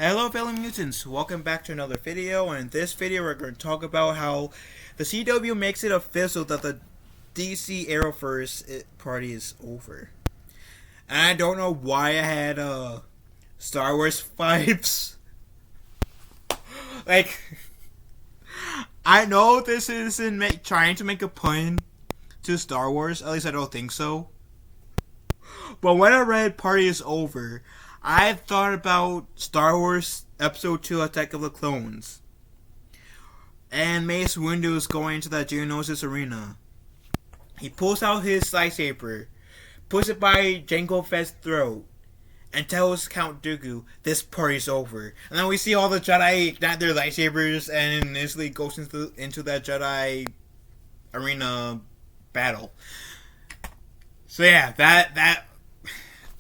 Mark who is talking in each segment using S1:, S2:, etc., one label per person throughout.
S1: Hello fellow mutants, welcome back to another video, and in this video we're going to talk about how the CW makes it official that the DC Arrowverse party is over. And I don't know why I had Star Wars vibes. Like, I know this isn't trying to make a pun to Star Wars, at least I don't think so. But when I read Party is Over, I thought about Star Wars Episode 2 Attack of the Clones. And Mace Windu is going into that Geonosis arena. He pulls out his lightsaber, puts it by Jango Fett's throat, and tells Count Dooku, this party's over. And then we see all the Jedi ignite their lightsabers and instantly goes into that Jedi arena battle. So yeah,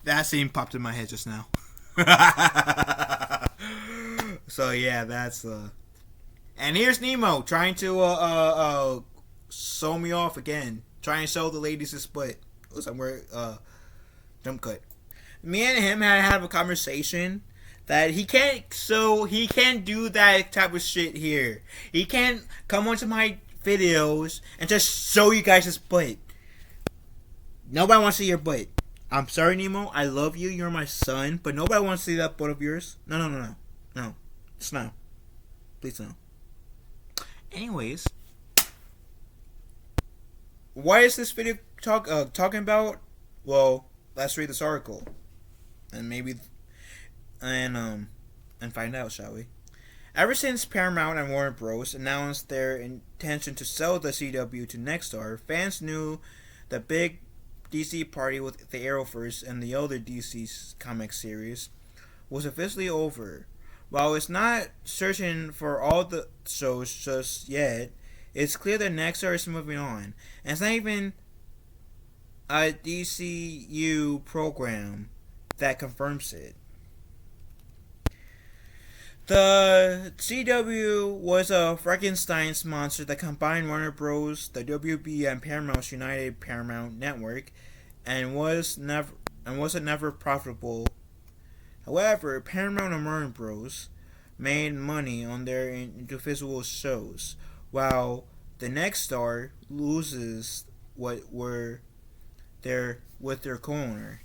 S1: that scene popped in my head just now. So yeah, that's and here's Nemo trying to sew me off again, trying to show the ladies his butt. Somewhere jump cut. Me and him had a conversation that he can't do that type of shit here. He can't come onto my videos and just show you guys his butt. Nobody wants to see your butt. I'm sorry, Nemo. I love you. You're my son. But nobody wants to see that butt of yours. No. Just no. Please no. Anyways. What is this video talking about? Well, let's read this article. And find out, shall we? Ever since Paramount and Warner Bros. Announced their intention to sell the CW to Nexstar, fans knew the big DC party with the Arrowverse and the other DC comic series was officially over. While it's not certain for all the shows just yet, it's clear that Nexstar is moving on. And it's not even a DCU program that confirms it. The CW was a Frankenstein's monster that combined Warner Bros., the WB, and Paramount's United Paramount Network, and wasn't never profitable. However, Paramount and Warner Bros. Made money on their individual shows, while the Nexstar loses what were with their co-owner.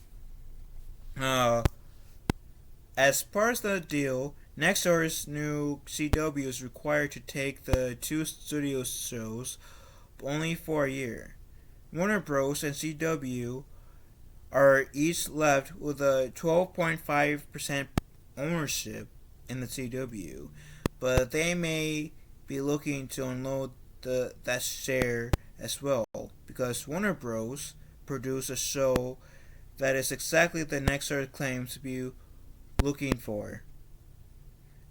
S1: As part of the deal, Nexstar's new CW is required to take the two studio shows only for a year. Warner Bros. And CW are each left with a 12.5% ownership in the CW, but they may be looking to unload that share as well, because Warner Bros. Produced a show that is exactly the Nexstar claims to be looking for,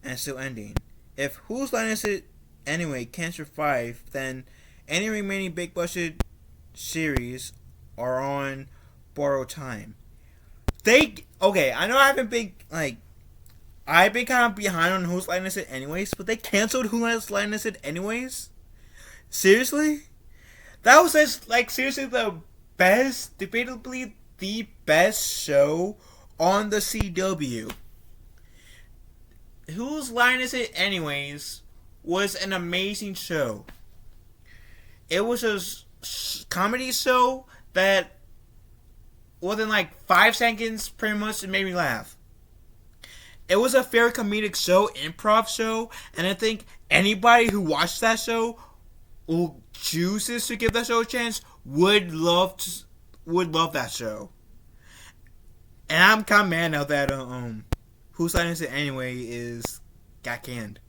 S1: and still ending. If Whose Line Is It Anyway can't survive, then any remaining big budget series are on borrowed time. I know I've been kind of behind on Whose Line Is It Anyways, but they canceled Whose Line Is It Anyways? Seriously? That was seriously debatably the best show on the CW. Whose Line Is It Anyways was an amazing show. It was a comedy show that within 5 seconds pretty much it made me laugh. It was a fair comedic show, improv show, and I think anybody who watched that show who chooses to give that show a chance would love that show. And I'm kind of mad now that Whose Line Is It Anyway got canned.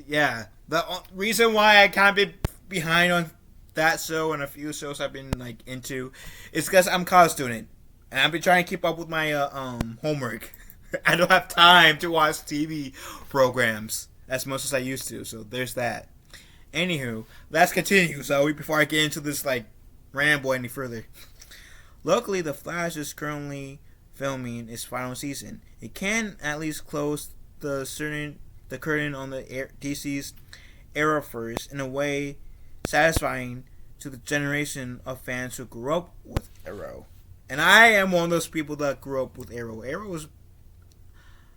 S1: Yeah, the reason why I kind of been behind on that show and a few shows I've been into is because I'm a college student and I've been trying to keep up with my homework. I don't have time to watch TV programs as much as I used to, so there's that. Anywho, let's continue, Zoe, before I get into this ramble any further. Luckily, The Flash is currently filming its final season. It can at least close the curtain on the DC's Arrowverse in a way satisfying to the generation of fans who grew up with Arrow. And I am one of those people that grew up with Arrow. Arrow was.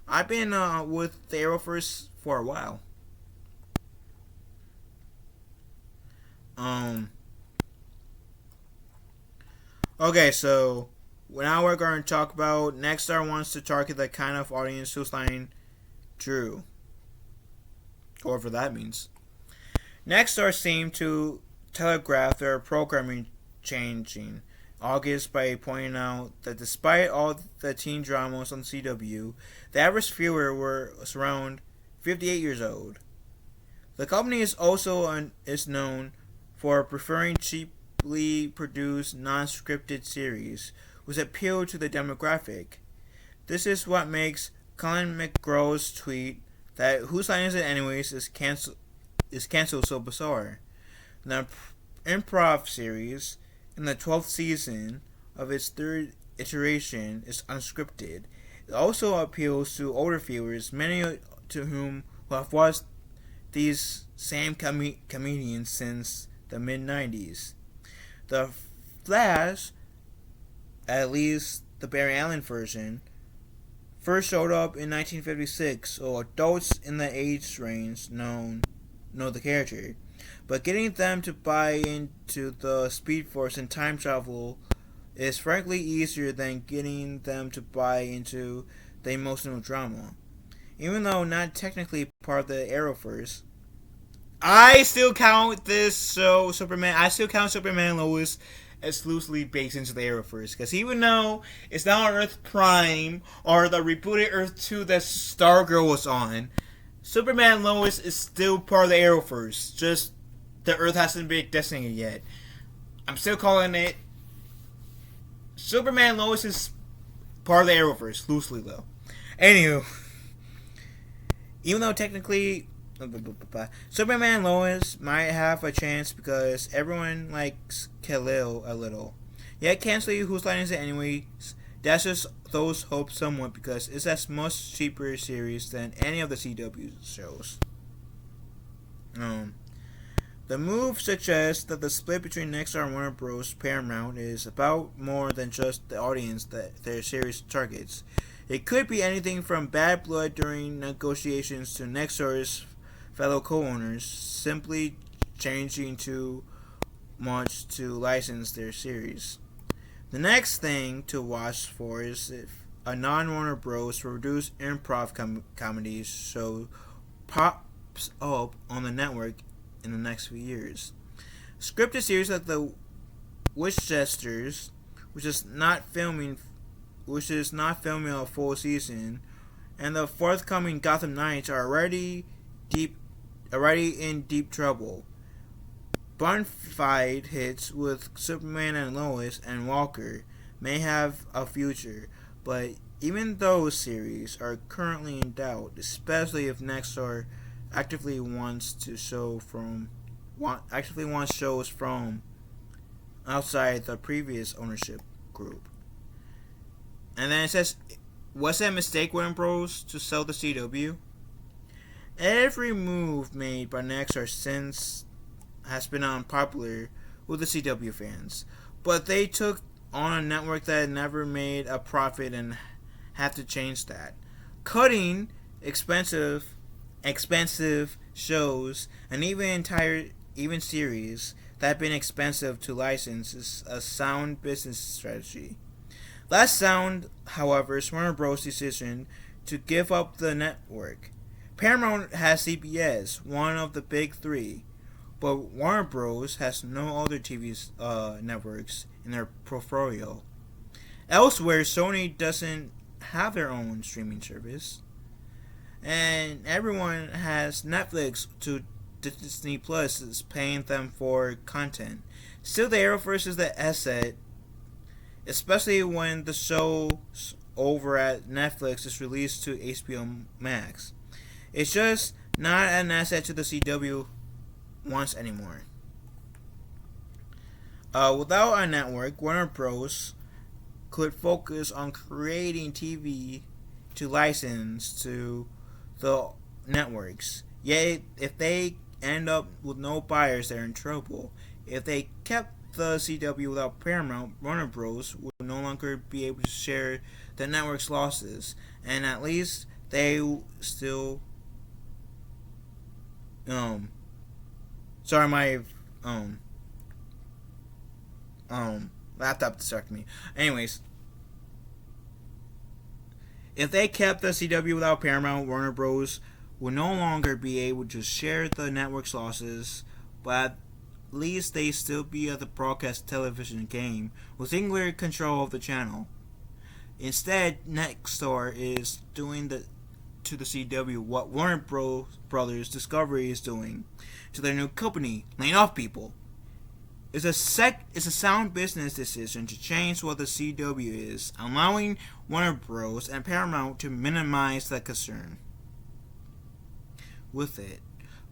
S1: I've been with the Arrowverse for a while. Um. Okay, so now we're going to talk about Nexstar wants to target the kind of audience whose line drew, whatever that means. Nexstar seemed to telegraph their programming changing August by pointing out that despite all the teen dramas on CW, the average viewer was around 58 years old. The company is also is known for preferring cheaply produced, non-scripted series, which appeal to the demographic. This is what makes Colin McGraw's tweet that "Whose Line Is It Anyways" is canceled so bizarre. The improv series, in the 12th season of its third iteration, is unscripted. It also appeals to older viewers, many to whom have watched these same comedians since the mid-90s. The Flash, at least the Barry Allen version, first showed up in 1956, so adults in the age range know the character. But getting them to buy into the Speed Force and time travel is frankly easier than getting them to buy into the emotional drama. Even though not technically part of the Arrowverse, I still count this show, Superman. I still count Superman and Lois as loosely based into the Arrowverse, because even though it's not on Earth Prime or the rebooted Earth 2 that Stargirl was on, Superman and Lois is still part of the Arrowverse. Just the Earth hasn't been designated yet. I'm still calling it Superman and Lois is part of the Arrowverse, loosely though. Anywho, even though technically Superman and Lois might have a chance because everyone likes Kal-El a little. Yet canceling Whose Line Is It Anyways dashes those hopes somewhat because it's a much cheaper series than any of the CW shows. The move suggests that the split between Nexstar and Warner Bros. Paramount is about more than just the audience that their series targets. It could be anything from bad blood during negotiations to Nexstar's fellow co-owners simply changing too much to license their series. The next thing to watch for is if a non-Warner Bros. Produced improv comedy show pops up on the network in the next few years. Scripted series like The Witchesters, which is not filming a full season, and the forthcoming Gotham Knights are already in deep trouble. Bonafide hits with Superman and Lois and Walker may have a future, but even those series are currently in doubt, especially if Nexstar actively wants shows from outside the previous ownership group. And then it says, was it a mistake, Warner Bros. To sell the CW? Every move made by Nexstar since has been unpopular with the CW fans, but they took on a network that never made a profit and had to change that. Cutting expensive shows and even series that have been expensive to license is a sound business strategy. Less sound, however, is Warner Bros. Decision to give up the network. Paramount has CBS, one of the big three, but Warner Bros. Has no other TV networks in their portfolio. Elsewhere, Sony doesn't have their own streaming service, and everyone has Netflix to Disney Plus is paying them for content. Still, the Arrowverse is the asset, especially when the show over at Netflix is released to HBO Max. It's just not an asset to the CW once anymore. Without a network, Warner Bros. Could focus on creating TV to license to the networks. Yet, if they end up with no buyers, they're in trouble. If they kept the CW without Paramount, Warner Bros. Would will no longer be able to share the network's losses, and at least they still sorry, my laptop distracted me. Anyways, if they kept the CW without Paramount, Warner Bros. Will no longer be able to share the network's losses, but at least they still be at the broadcast television game with singular control of the channel. Instead, Nexstar is doing to the CW what Warner Brothers Discovery is doing to their new company, laying off people. It's a sound business decision to change what the CW is, allowing Warner Bros. And Paramount to minimize that concern with it.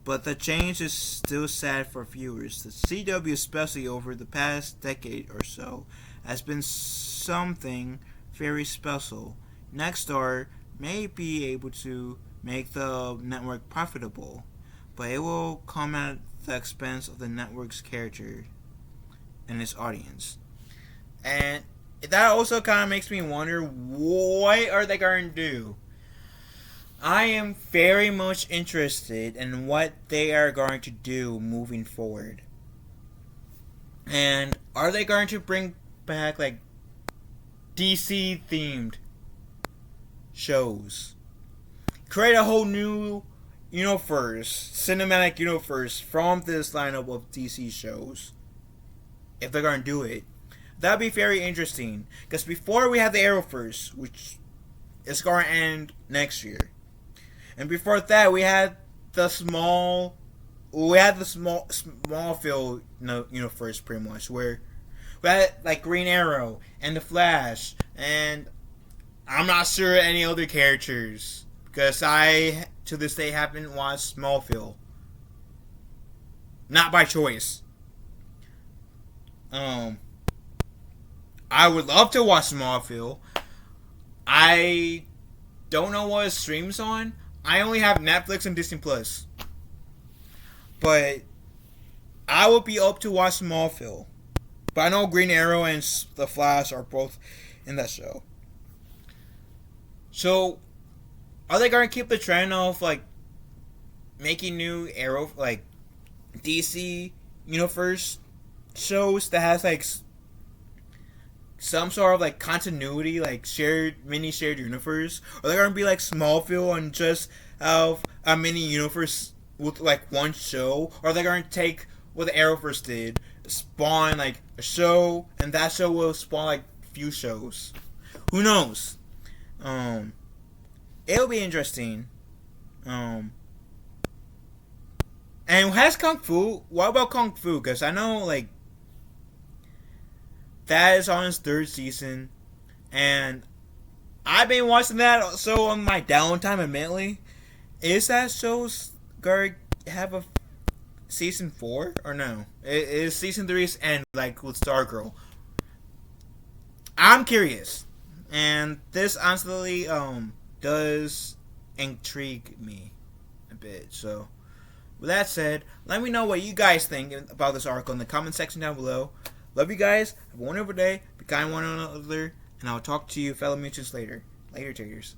S1: But the change is still sad for viewers. The CW, especially over the past decade or so, has been something very special. Nexstar may be able to make the network profitable, but it will come at the expense of the network's character and its audience. And that also kind of makes me wonder, what are they going to do? I am very much interested in what they are going to do moving forward. And are they going to bring back like DC themed shows? Create a whole new universe, cinematic universe from this lineup of DC shows. If they're going to do it, that'd be very interesting. Because before we had the Arrowverse, which is going to end next year. And before that, we had the Smallville universe, pretty much, where we had like Green Arrow and the Flash, and I'm not sure any other characters because I to this day haven't watched Smallville, not by choice. I would love to watch Smallville. I don't know what it streams on. I only have Netflix and Disney Plus. But I would be up to watch Smallville. But I know Green Arrow and The Flash are both in that show. So, are they going to keep the trend of, like, making new Arrow, like, DC universe shows that has, like, some sort of like continuity, like mini shared universe? Or they're gonna be like Smallville and just have a mini universe with like one show? Or are they gonna take what the Arrowverse did, spawn like a show, and that show will spawn like few shows? Who knows? It'll be interesting. And has Kung Fu? What about Kung Fu? Because I know like that is on its third season, and I've been watching that show on my downtime, admittedly. Is that show's going to have a season 4 or no? Is season 3's end like with Stargirl? I'm curious, and this honestly does intrigue me a bit. So, with that said, let me know what you guys think about this article in the comment section down below. Love you guys. Have a wonderful day. Be kind to one another. And I'll talk to you fellow mutants later. Later, takers.